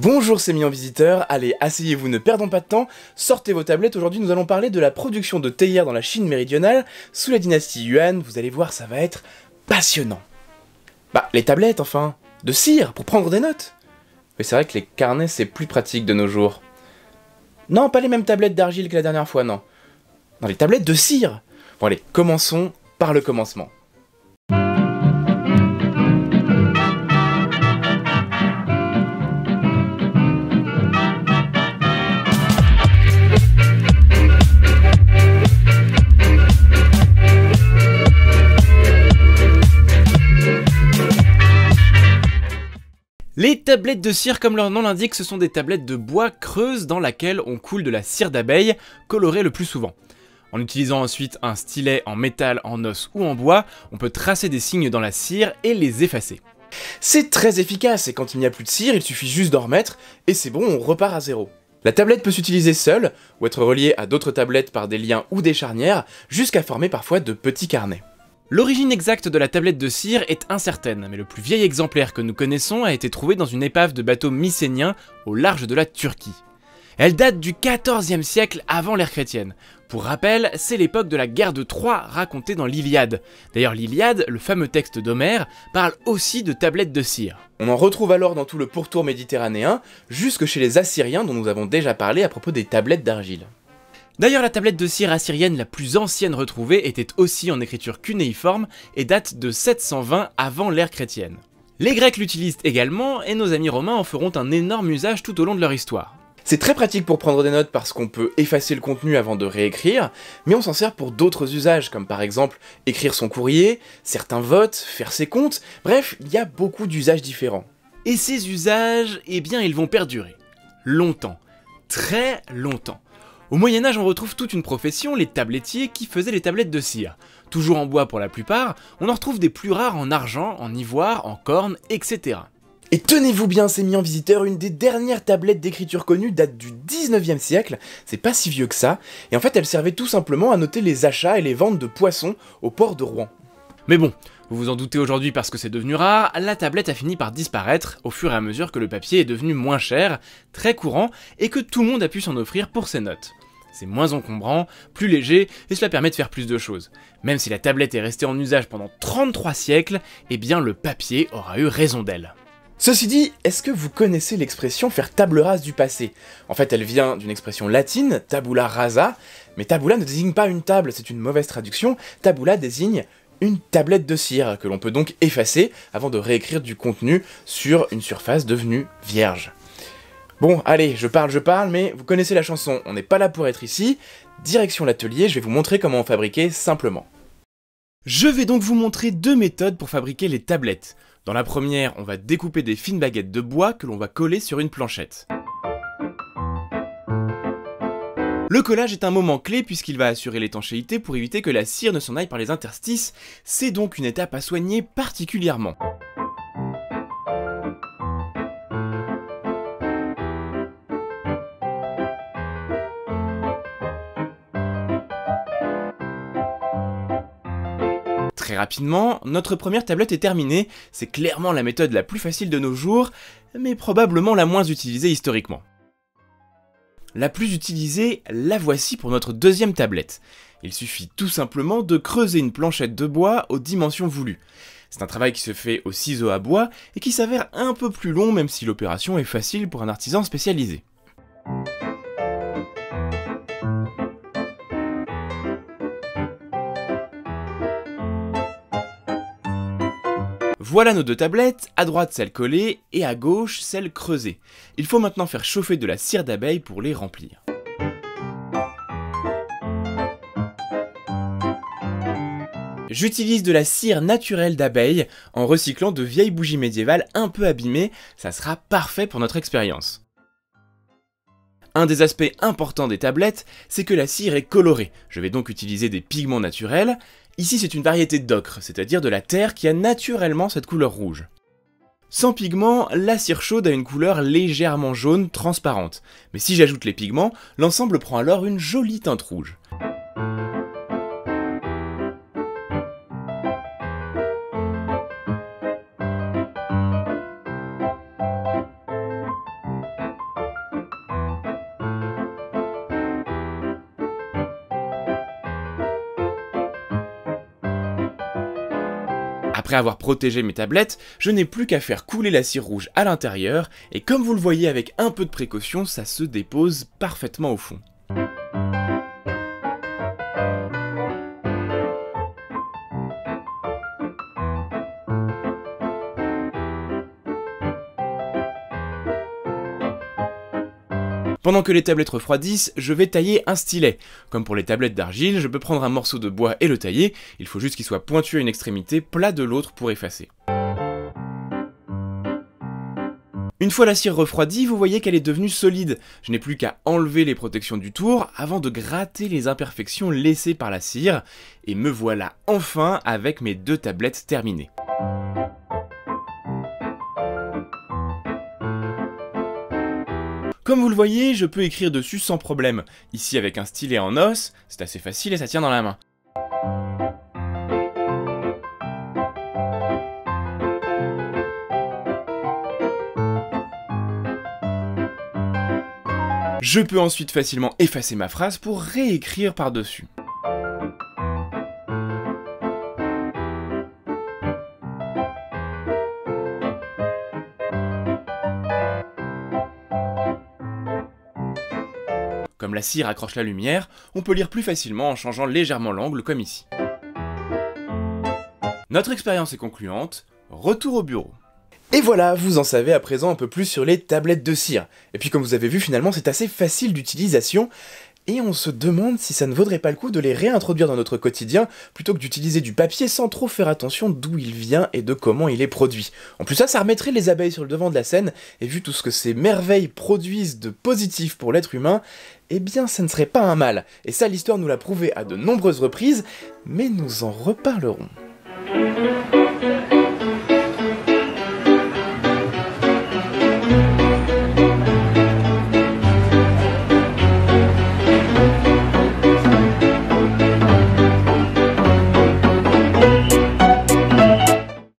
Bonjour c'est Mian Visiteur, allez asseyez-vous, ne perdons pas de temps, sortez vos tablettes, aujourd'hui nous allons parler de la production de théière dans la Chine méridionale, sous la dynastie Yuan, vous allez voir ça va être passionnant. Bah les tablettes enfin, de cire, pour prendre des notes. Mais c'est vrai que les carnets c'est plus pratique de nos jours. Non, pas les mêmes tablettes d'argile que la dernière fois, non. Non, les tablettes de cire. Bon allez, commençons par le commencement. Les tablettes de cire, comme leur nom l'indique, ce sont des tablettes de bois creuses dans laquelle on coule de la cire d'abeille, colorée le plus souvent. En utilisant ensuite un stylet en métal, en os ou en bois, on peut tracer des signes dans la cire et les effacer. C'est très efficace et quand il n'y a plus de cire, il suffit juste d'en remettre et c'est bon, on repart à zéro. La tablette peut s'utiliser seule ou être reliée à d'autres tablettes par des liens ou des charnières, jusqu'à former parfois de petits carnets. L'origine exacte de la tablette de cire est incertaine, mais le plus vieil exemplaire que nous connaissons a été trouvé dans une épave de bateau mycénien au large de la Turquie. Elle date du XIVe siècle avant l'ère chrétienne. Pour rappel, c'est l'époque de la guerre de Troie racontée dans l'Iliade. D'ailleurs l'Iliade, le fameux texte d'Homère, parle aussi de tablettes de cire. On en retrouve alors dans tout le pourtour méditerranéen, jusque chez les Assyriens dont nous avons déjà parlé à propos des tablettes d'argile. D'ailleurs, la tablette de cire assyrienne la plus ancienne retrouvée était aussi en écriture cunéiforme et date de 720 avant l'ère chrétienne. Les Grecs l'utilisent également et nos amis romains en feront un énorme usage tout au long de leur histoire. C'est très pratique pour prendre des notes parce qu'on peut effacer le contenu avant de réécrire, mais on s'en sert pour d'autres usages, comme par exemple écrire son courrier, certains votes, faire ses comptes, bref, il y a beaucoup d'usages différents. Et ces usages, eh bien ils vont perdurer. Longtemps. Très longtemps. Au Moyen-Âge, on retrouve toute une profession, les tablettiers, qui faisaient les tablettes de cire. Toujours en bois pour la plupart, on en retrouve des plus rares en argent, en ivoire, en corne, etc. Et tenez-vous bien, c'est Mian Visiteur, une des dernières tablettes d'écriture connues date du 19e siècle, c'est pas si vieux que ça, et en fait elle servait tout simplement à noter les achats et les ventes de poissons au port de Rouen. Mais bon, vous vous en doutez aujourd'hui parce que c'est devenu rare, la tablette a fini par disparaître au fur et à mesure que le papier est devenu moins cher, très courant, et que tout le monde a pu s'en offrir pour ses notes. C'est moins encombrant, plus léger, et cela permet de faire plus de choses. Même si la tablette est restée en usage pendant 33 siècles, eh bien le papier aura eu raison d'elle. Ceci dit, est-ce que vous connaissez l'expression faire table rase du passé? En fait, elle vient d'une expression latine, tabula rasa, mais tabula ne désigne pas une table, c'est une mauvaise traduction, tabula désigne une tablette de cire, que l'on peut donc effacer avant de réécrire du contenu sur une surface devenue vierge. Bon, allez, je parle, mais vous connaissez la chanson, on n'est pas là pour être ici, direction l'atelier, je vais vous montrer comment en fabriquer simplement. Je vais donc vous montrer deux méthodes pour fabriquer les tablettes. Dans la première, on va découper des fines baguettes de bois que l'on va coller sur une planchette. Le collage est un moment clé puisqu'il va assurer l'étanchéité pour éviter que la cire ne s'en aille par les interstices, c'est donc une étape à soigner particulièrement. Très rapidement, notre première tablette est terminée, c'est clairement la méthode la plus facile de nos jours, mais probablement la moins utilisée historiquement. La plus utilisée, la voici pour notre deuxième tablette. Il suffit tout simplement de creuser une planchette de bois aux dimensions voulues. C'est un travail qui se fait au ciseau à bois et qui s'avère un peu plus long même si l'opération est facile pour un artisan spécialisé. Voilà nos deux tablettes, à droite celle collée et à gauche celle creusée. Il faut maintenant faire chauffer de la cire d'abeille pour les remplir. J'utilise de la cire naturelle d'abeille en recyclant de vieilles bougies médiévales un peu abîmées, ça sera parfait pour notre expérience. Un des aspects importants des tablettes, c'est que la cire est colorée. Je vais donc utiliser des pigments naturels. Ici c'est une variété d'ocre, c'est-à-dire de la terre qui a naturellement cette couleur rouge. Sans pigments, la cire chaude a une couleur légèrement jaune, transparente. Mais si j'ajoute les pigments, l'ensemble prend alors une jolie teinte rouge. Après avoir protégé mes tablettes, je n'ai plus qu'à faire couler la cire rouge à l'intérieur, et comme vous le voyez avec un peu de précaution, ça se dépose parfaitement au fond. Pendant que les tablettes refroidissent, je vais tailler un stylet. Comme pour les tablettes d'argile, je peux prendre un morceau de bois et le tailler, il faut juste qu'il soit pointu à une extrémité, plat de l'autre pour effacer. Une fois la cire refroidie, vous voyez qu'elle est devenue solide. Je n'ai plus qu'à enlever les protections du tour avant de gratter les imperfections laissées par la cire, et me voilà enfin avec mes 2 tablettes terminées. Comme vous le voyez, je peux écrire dessus sans problème. Ici avec un stylet en os, c'est assez facile et ça tient dans la main. Je peux ensuite facilement effacer ma phrase pour réécrire par-dessus. Comme la cire accroche la lumière, on peut lire plus facilement en changeant légèrement l'angle comme ici. Notre expérience est concluante, retour au bureau. Et voilà, vous en savez à présent un peu plus sur les tablettes de cire. Et puis comme vous avez vu, finalement c'est assez facile d'utilisation, et on se demande si ça ne vaudrait pas le coup de les réintroduire dans notre quotidien, plutôt que d'utiliser du papier sans trop faire attention d'où il vient et de comment il est produit. En plus ça remettrait les abeilles sur le devant de la scène, et vu tout ce que ces merveilles produisent de positif pour l'être humain, eh bien ça ne serait pas un mal. Et ça l'histoire nous l'a prouvé à de nombreuses reprises, mais nous en reparlerons.